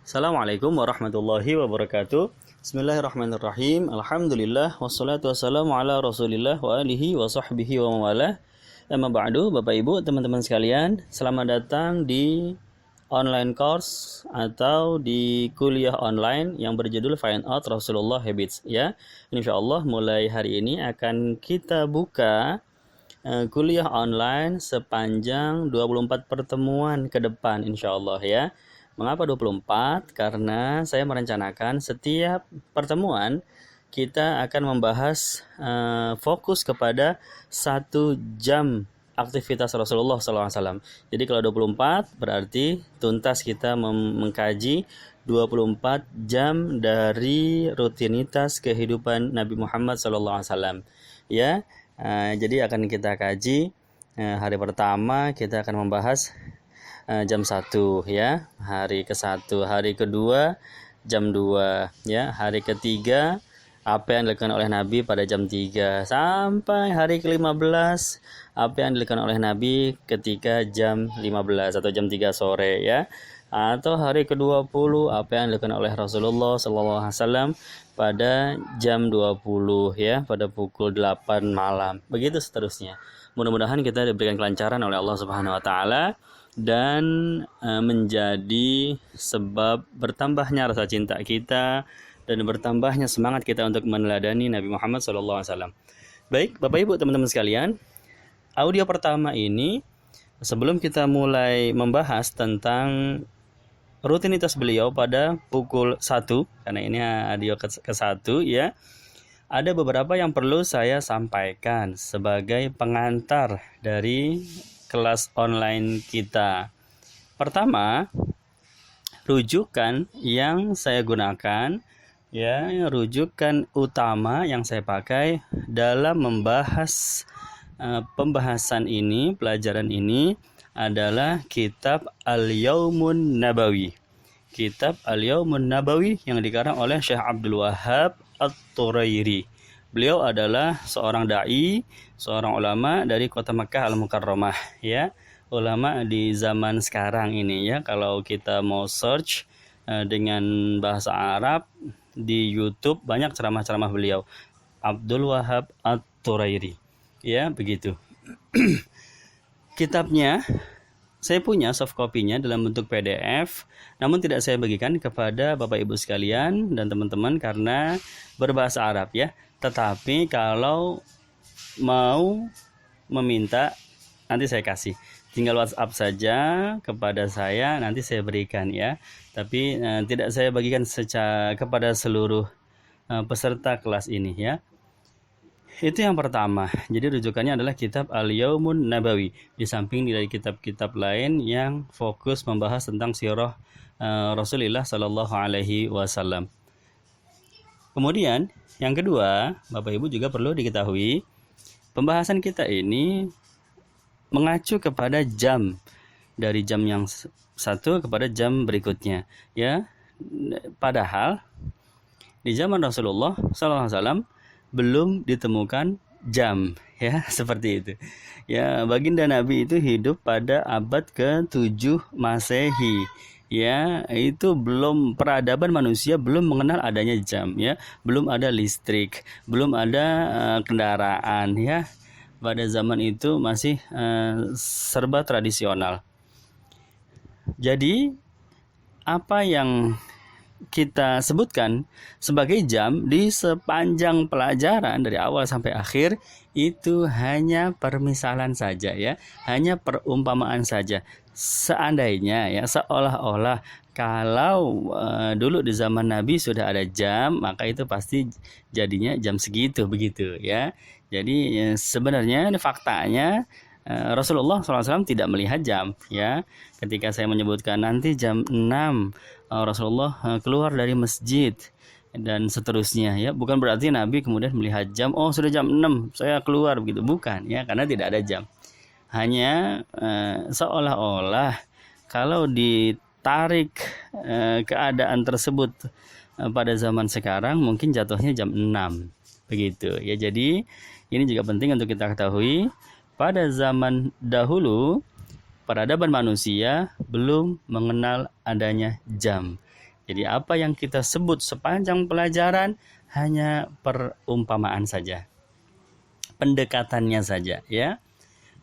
Assalamualaikum warahmatullahi wabarakatuh. Bismillahirrahmanirrahim. Alhamdulillah wassalatu wassalamu ala Rasulillah wa alihi wa sahbihi wa mawalah. Amma ba'du, Bapak Ibu, teman-teman sekalian, selamat datang di online course atau di kuliah online yang berjudul Find Out Rasulullah Habits ya. Insyaallah mulai hari ini akan kita buka kuliah online sepanjang 24 pertemuan ke depan insyaallah ya. Mengapa 24? Karena saya merencanakan setiap pertemuan kita akan membahas fokus kepada 1 jam aktivitas Rasulullah SAW. Jadi kalau 24 berarti tuntas kita mengkaji 24 jam dari rutinitas kehidupan Nabi Muhammad SAW. Ya, jadi akan kita kaji hari pertama kita akan membahas jam 1 ya, hari ke-1, hari kedua jam 2 ya, hari ketiga apa yang dilakukan oleh Nabi pada jam 3 sampai hari ke-15 apa yang dilakukan oleh Nabi ketika jam 15 atau jam 3 sore ya, atau hari ke-20 apa yang dilakukan oleh Rasulullah SAW pada jam 20 ya, pada pukul 8 malam. Begitu seterusnya. Mudah-mudahan kita diberikan kelancaran oleh Allah Subhanahu wa taala dan menjadi sebab bertambahnya rasa cinta kita dan bertambahnya semangat kita untuk meneladani Nabi Muhammad SAW. Baik, Bapak Ibu, teman-teman sekalian, audio pertama ini sebelum kita mulai membahas tentang rutinitas beliau pada pukul 1, karena ini audio ke-1 ya, ada beberapa yang perlu saya sampaikan sebagai pengantar dari kelas online kita. Pertama, rujukan yang saya gunakan ya, rujukan utama yang saya pakai dalam membahas pembahasan ini, pelajaran ini adalah kitab Al-Yaumun Nabawi. Kitab Al-Yaumun Nabawi yang dikarang oleh Syekh Abdul Wahhab At-Turairi. Beliau adalah seorang dai, seorang ulama dari kota Makkah Al-Mukarramah ya. Ulama di zaman sekarang ini ya, kalau kita mau search dengan bahasa Arab di YouTube banyak ceramah-ceramah beliau. Abdul Wahhab At-Turairi. Ya, begitu. Kitabnya saya punya soft copy-nya dalam bentuk PDF, namun tidak saya bagikan kepada Bapak Ibu sekalian dan teman-teman karena berbahasa Arab ya. Tetapi kalau mau meminta nanti saya kasih. Tinggal WhatsApp saja kepada saya, nanti saya berikan ya. Tapi tidak saya bagikan secara kepada seluruh peserta kelas ini ya. Itu yang pertama. Jadi rujukannya adalah kitab Al-Yaumun Nabawi. Di samping dari kitab-kitab lain yang fokus membahas tentang sirah Rasulullah Sallallahu Alaihi Wasallam. Kemudian yang kedua, Bapak Ibu juga perlu diketahui pembahasan kita ini mengacu kepada jam, dari jam yang 1 kepada jam berikutnya ya. Padahal di zaman Rasulullah SAW belum ditemukan jam ya, seperti itu ya. Baginda Nabi itu hidup pada abad ke-7 Masehi ya. Itu belum, peradaban manusia belum mengenal adanya jam ya, belum ada listrik, belum ada kendaraan ya. Pada zaman itu masih serba tradisional. Jadi apa yang kita sebutkan sebagai jam di sepanjang pelajaran dari awal sampai akhir itu hanya permisalan saja ya, hanya perumpamaan saja. Seandainya ya, seolah-olah kalau dulu di zaman Nabi sudah ada jam, maka itu pasti jadinya jam segitu begitu ya. Jadi sebenarnya faktanya Rasulullah SAW tidak melihat jam ya. Ketika saya menyebutkan nanti jam 6 Rasulullah keluar dari masjid dan seterusnya ya, bukan berarti Nabi kemudian melihat jam, oh sudah jam 6 saya keluar begitu, bukan ya, karena tidak ada jam. Hanya seolah-olah kalau ditarik keadaan tersebut pada zaman sekarang mungkin jatuhnya jam 6 begitu ya. Jadi ini juga penting untuk kita ketahui, pada zaman dahulu peradaban manusia belum mengenal adanya jam. Jadi apa yang kita sebut sepanjang pelajaran hanya perumpamaan saja, pendekatannya saja, ya.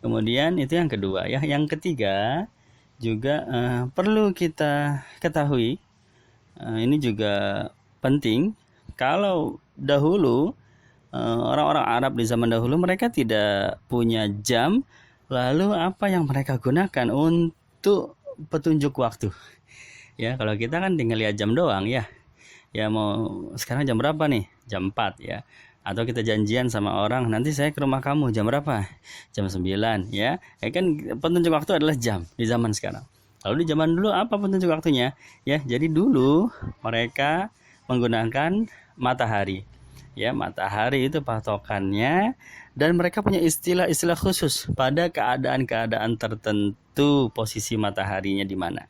Kemudian itu yang kedua, ya. Yang ketiga juga perlu kita ketahui, ini juga penting. Kalau dahulu orang-orang Arab di zaman dahulu mereka tidak punya jam, lalu apa yang mereka gunakan untuk petunjuk waktu? Ya, kalau kita kan tinggal lihat jam doang, ya. Ya, mau sekarang jam berapa nih? Jam 4, ya. Atau kita janjian sama orang, nanti saya ke rumah kamu jam berapa? Jam 9, ya. Kan petunjuk waktu adalah jam di zaman sekarang. Lalu di zaman dulu apa petunjuk waktunya? Ya, jadi dulu mereka menggunakan matahari. Ya, matahari itu patokannya, dan mereka punya istilah-istilah khusus pada keadaan-keadaan tertentu posisi mataharinya di mana.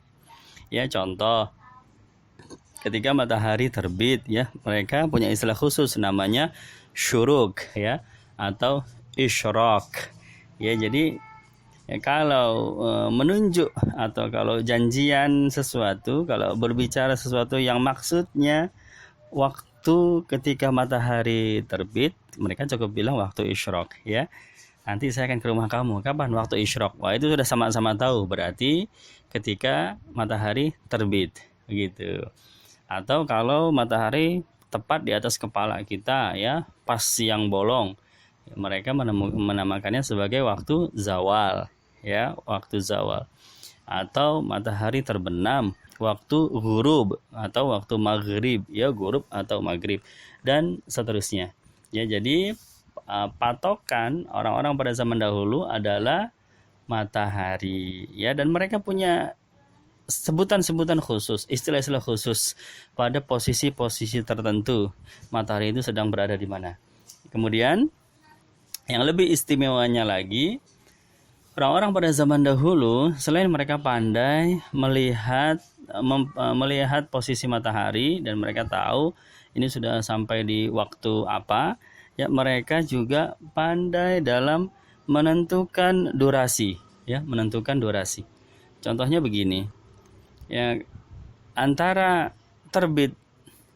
Ya, contoh ketika matahari terbit, ya, mereka punya istilah khusus namanya syuruk, ya, atau isyraq. Ya, jadi kalau menunjuk atau kalau janjian sesuatu, kalau berbicara sesuatu yang maksudnya waktu ketika matahari terbit, mereka cukup bilang waktu isyraq, ya. Nanti saya akan ke rumah kamu. Kapan waktu isyraq? Wah, itu sudah sama-sama tahu, berarti ketika matahari terbit, begitu. Atau kalau matahari tepat di atas kepala kita, ya, pas siang bolong, mereka menamakannya sebagai waktu zawal, ya, waktu zawal. Atau matahari terbenam, waktu ghurub atau waktu maghrib, ya, ghurub atau maghrib, dan seterusnya. Ya, jadi patokan orang-orang pada zaman dahulu adalah matahari, ya, dan mereka punya sebutan-sebutan khusus, istilah-istilah khusus pada posisi-posisi tertentu matahari itu sedang berada di mana. Kemudian yang lebih istimewanya lagi, orang-orang pada zaman dahulu selain mereka pandai melihat posisi matahari dan mereka tahu ini sudah sampai di waktu apa, ya, mereka juga pandai dalam menentukan durasi, ya, menentukan durasi. Contohnya begini, ya, antara terbit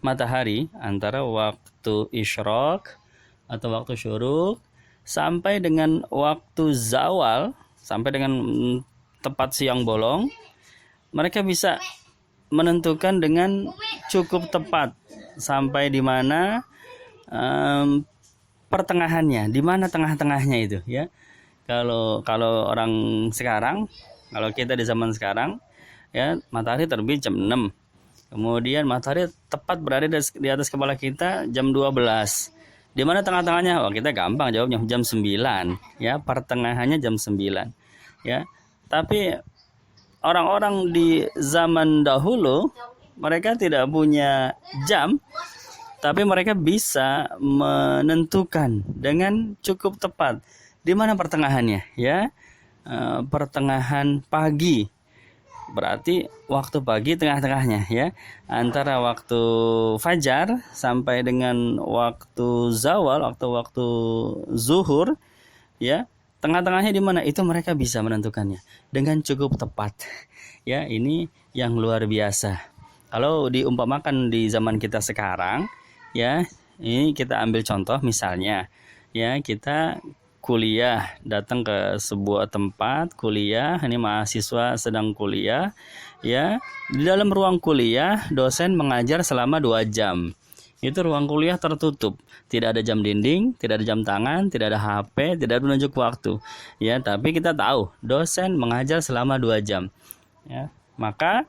matahari, antara waktu isyraq atau waktu syuruk sampai dengan waktu zawal, sampai dengan tepat siang bolong, mereka bisa menentukan dengan cukup tepat sampai di mana pertengahannya, di mana tengah-tengahnya itu, ya. Kalau orang sekarang, kalau kita di zaman sekarang, ya, matahari terbit jam 6. Kemudian matahari tepat berada di atas kepala kita jam 12. Di mana tengah-tengahnya? Oh, kita gampang jawabnya, jam 9, ya, pertengahannya jam 9, ya. Tapi orang-orang di zaman dahulu mereka tidak punya jam, tapi mereka bisa menentukan dengan cukup tepat di mana pertengahannya, ya. Pertengahan pagi, berarti waktu pagi tengah-tengahnya, ya, antara waktu fajar sampai dengan waktu zawal, waktu zuhur, ya, tengah-tengahnya di mana itu mereka bisa menentukannya dengan cukup tepat, ya. Ini yang luar biasa. Kalau diumpamakan di zaman kita sekarang, ya, ini kita ambil contoh misalnya, ya, kita kuliah, datang ke sebuah tempat kuliah, ini mahasiswa sedang kuliah, ya. Di dalam ruang kuliah dosen mengajar selama 2 jam. Itu ruang kuliah tertutup, tidak ada jam dinding, tidak ada jam tangan, tidak ada HP, tidak ada penunjuk waktu, ya. Tapi kita tahu dosen mengajar selama 2 jam, ya. Maka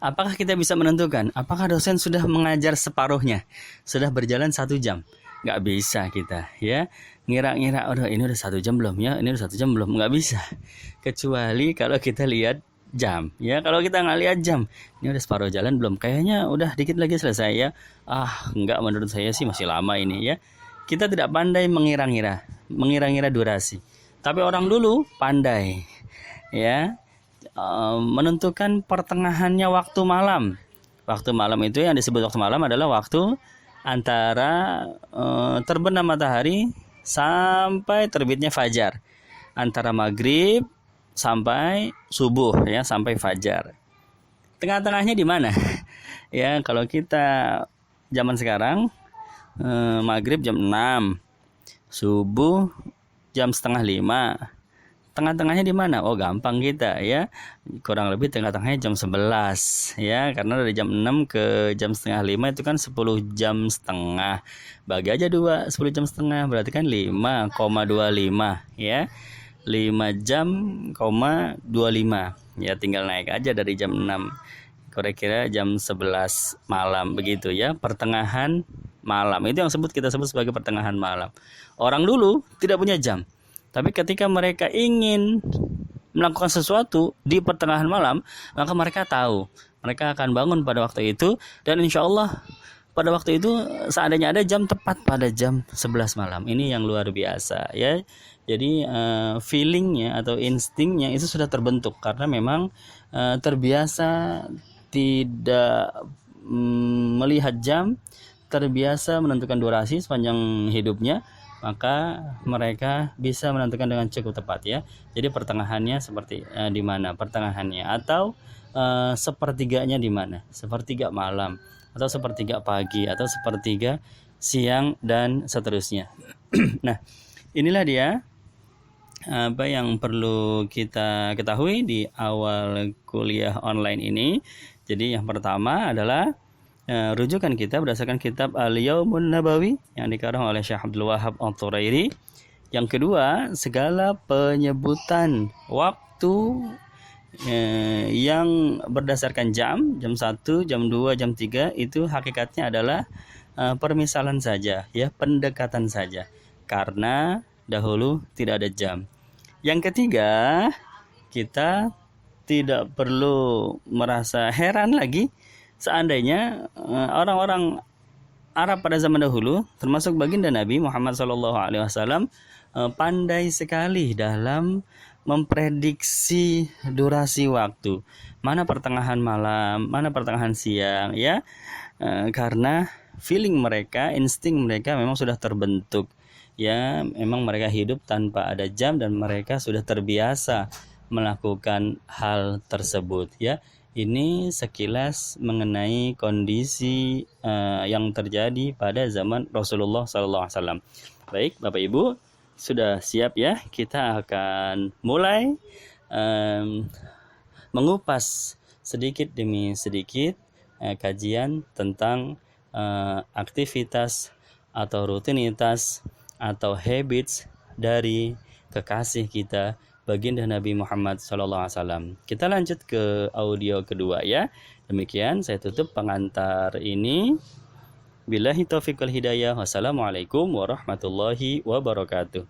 apakah kita bisa menentukan apakah dosen sudah mengajar separuhnya, sudah berjalan 1 jam? Nggak bisa kita, ya, ngira-ngira, aduh ini udah 1 jam belum, ya, ini udah 1 jam belum, nggak bisa, kecuali kalau kita lihat jam, ya. Kalau kita nggak lihat jam, ini udah separuh jalan belum, kayaknya udah dikit lagi selesai, ya, enggak, menurut saya sih masih lama ini, ya. Kita tidak pandai mengira-ngira durasi, tapi orang dulu pandai, ya, menentukan pertengahannya waktu malam. Waktu malam itu yang disebut waktu malam adalah waktu antara terbenam matahari sampai terbitnya fajar, antara maghrib sampai subuh, ya, sampai fajar. Tengah-tengahnya di mana? Ya, kalau kita zaman sekarang maghrib jam 6, subuh jam setengah 5. Tengah-tengahnya di mana? Oh, gampang kita ya. Kurang lebih tengah-tengahnya jam 11 ya, karena dari jam 6 ke jam setengah 5 itu kan 10 jam setengah. Bagi aja 2, 10 jam setengah berarti kan 5,25 ya. 5 jam, 25 ya, tinggal naik aja dari jam 6 kira-kira jam 11 malam begitu ya, pertengahan malam. Itu yang kita sebut sebagai pertengahan malam. Orang dulu tidak punya jam, tapi ketika mereka ingin melakukan sesuatu di pertengahan malam, maka mereka tahu mereka akan bangun pada waktu itu, dan insya Allah pada waktu itu seandainya ada jam, tepat pada jam 11 malam. Ini yang luar biasa ya. Jadi feelingnya atau instingnya itu sudah terbentuk karena memang terbiasa tidak melihat jam, terbiasa menentukan durasi sepanjang hidupnya, maka mereka bisa menentukan dengan cukup tepat ya. Jadi pertengahannya seperti di mana pertengahannya, atau sepertiganya di mana, sepertiga malam, atau sepertiga pagi, atau sepertiga siang, dan seterusnya. Nah, inilah dia apa yang perlu kita ketahui di awal kuliah online ini. Jadi yang pertama adalah rujukan kita berdasarkan kitab Al-Yaumun Nabawi yang dikarang oleh Syekh Abdul Wahab Al-Thurairi. Yang kedua, segala penyebutan waktu yang berdasarkan jam 1, jam 2, jam 3 itu hakikatnya adalah permisalan saja ya, pendekatan saja, karena dahulu tidak ada jam. Yang ketiga, kita tidak perlu merasa heran lagi seandainya orang-orang Arab pada zaman dahulu, termasuk baginda Nabi Muhammad SAW, pandai sekali dalam memprediksi durasi waktu, mana pertengahan malam, mana pertengahan siang ya, karena feeling mereka, insting mereka memang sudah terbentuk ya. Memang mereka hidup tanpa ada jam dan mereka sudah terbiasa melakukan hal tersebut ya. Ini sekilas mengenai kondisi yang terjadi pada zaman Rasulullah SAW. Baik, Bapak Ibu, sudah siap ya? Kita akan mulai mengupas sedikit demi sedikit kajian tentang aktivitas atau rutinitas atau habits dari kekasih kita baginda Nabi Muhammad SAW. Kita lanjut ke audio kedua ya. Demikian saya tutup pengantar ini. Billahi taufiq wal hidayah. Wassalamualaikum warahmatullahi wabarakatuh.